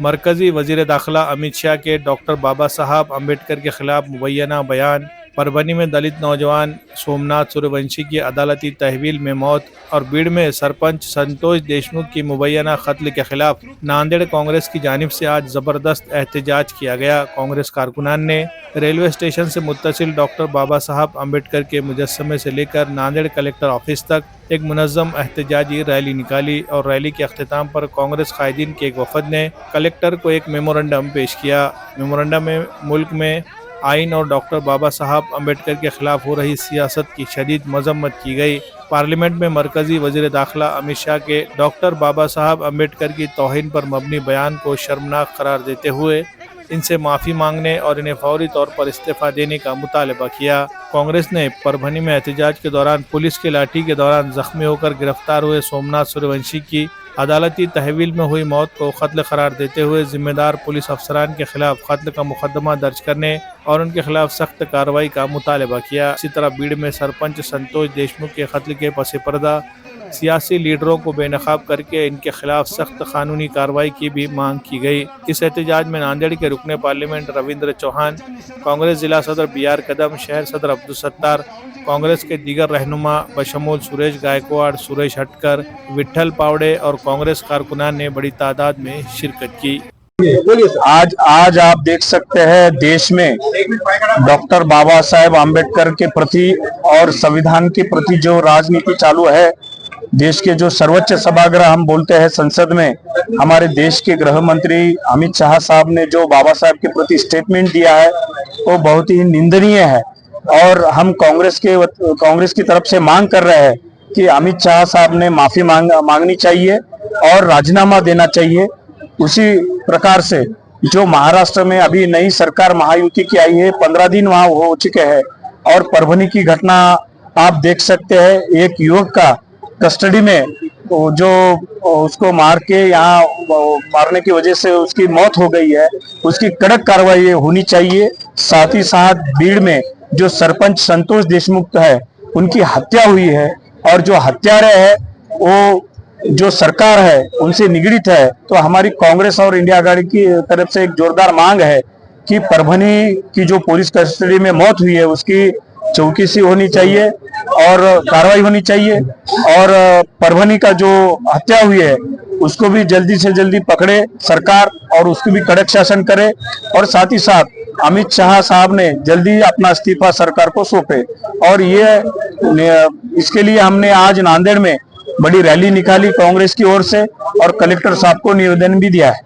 मरकजी वजीर दाखिला अमित शाह के डॉक्टर बाबा साहब अम्बेडकर के खिलाफ मुबैना बयान, परभनी में दलित नौजवान सोमनाथ सूर्यवंशी की अदालती तहवील में मौत और भीड़ में सरपंच संतोष देशमुख की मुबैना कत्ल के खिलाफ नांदेड़ कांग्रेस की जानिब से आज जबरदस्त एहतजाज किया गया। कांग्रेस कारकुनान ने रेलवे स्टेशन से मुत्तसिल डॉक्टर बाबा साहब अम्बेडकर के मुजस्समे से लेकर नांदेड़ कलेक्टर ऑफिस तक एक मुनज़्ज़म एहतजाजी रैली निकाली और रैली के अख्तिताम पर कांग्रेस कायदीन के एक वफद ने कलेक्टर को एक मेमोरेंडम पेश किया। मेमोरेंडम में मुल्क में आइन और डॉक्टर बाबा साहब अम्बेडकर के खिलाफ हो रही सियासत की शदीद मजम्मत की गई। पार्लियामेंट में मरकजी वजीर दाखिला अमित शाह के डॉक्टर बाबा साहब अम्बेडकर की तौहीन पर मबनी बयान को शर्मनाक करार देते हुए इनसे माफ़ी मांगने और इन्हें फौरी तौर पर इस्तीफा देने का मुतालबा किया। कांग्रेस ने परभनी में एहतजाज के दौरान पुलिस की लाठी के दौरान जख्मी होकर गिरफ्तार हुए सोमनाथ सूर्यवंशी की अदालती तहवील में हुई मौत को कत्ल करार देते हुए जिम्मेदार पुलिस अफसरान के खिलाफ कत्ल का मुकदमा दर्ज करने और उनके खिलाफ सख्त कार्रवाई का मुतालबा किया। इसी तरह भीड़ में सरपंच संतोष देशमुख के कत्ल के पस पर्दा सियासी लीडरों को बेनकाब करके इनके खिलाफ सख्त कानूनी कार्रवाई की भी मांग की गई। इस एहतजाज में नांदेड़ के रुकने पार्लियामेंट रविंद्र चौहान, कांग्रेस जिला सदर BR कदम, शहर सदर अब्दुल सत्तार, कांग्रेस के दीगर रहनुमा बशमूल सुरेश गायकवाड़, सुरेश हटकर, विट्ठल पावड़े और कांग्रेस कारकुनान ने बड़ी तादाद में शिरकत की। आज आप देख सकते हैं देश में डॉक्टर बाबा साहेब आम्बेडकर के प्रति और संविधान के प्रति जो राजनीति चालू है, देश के जो सर्वोच्च सभागृह हम बोलते हैं संसद में, हमारे देश के गृह मंत्री अमित शाह साहब ने जो बाबा साहेब के प्रति स्टेटमेंट दिया है वो बहुत ही निंदनीय है। और हम कांग्रेस की तरफ से मांग कर रहे हैं कि अमित शाह साहब ने माफी मांगनी चाहिए और राजीनामा देना चाहिए। उसी प्रकार से जो महाराष्ट्र में अभी नई सरकार महायुति की आई है, 15 दिन वहां हो चुके हैं और परभनी की घटना आप देख सकते हैं। एक युवक का कस्टडी में जो उसको मार के यहाँ मारने की वजह से उसकी मौत हो गई है, उसकी कड़क कार्रवाई होनी चाहिए। साथ ही साथ भीड़ में जो सरपंच संतोष देशमुख है उनकी हत्या हुई है और जो हत्यारे है वो जो सरकार है उनसे निगड़ित है। तो हमारी कांग्रेस और इंडिया आघाड़ी की तरफ से एक जोरदार मांग है कि परभनी की जो पुलिस कस्टडी में मौत हुई है उसकी चौकसी होनी चाहिए और कार्रवाई होनी चाहिए, और परभनी का जो हत्या हुई है उसको भी जल्दी से जल्दी पकड़े सरकार और उसको भी कड़क शासन करे। और साथ ही साथ अमित शाह साहब ने जल्दी अपना इस्तीफा सरकार को सौंपे। और ये इसके लिए हमने आज नांदेड़ में बड़ी रैली निकाली कांग्रेस की ओर से और कलेक्टर साहब को निवेदन भी दिया है।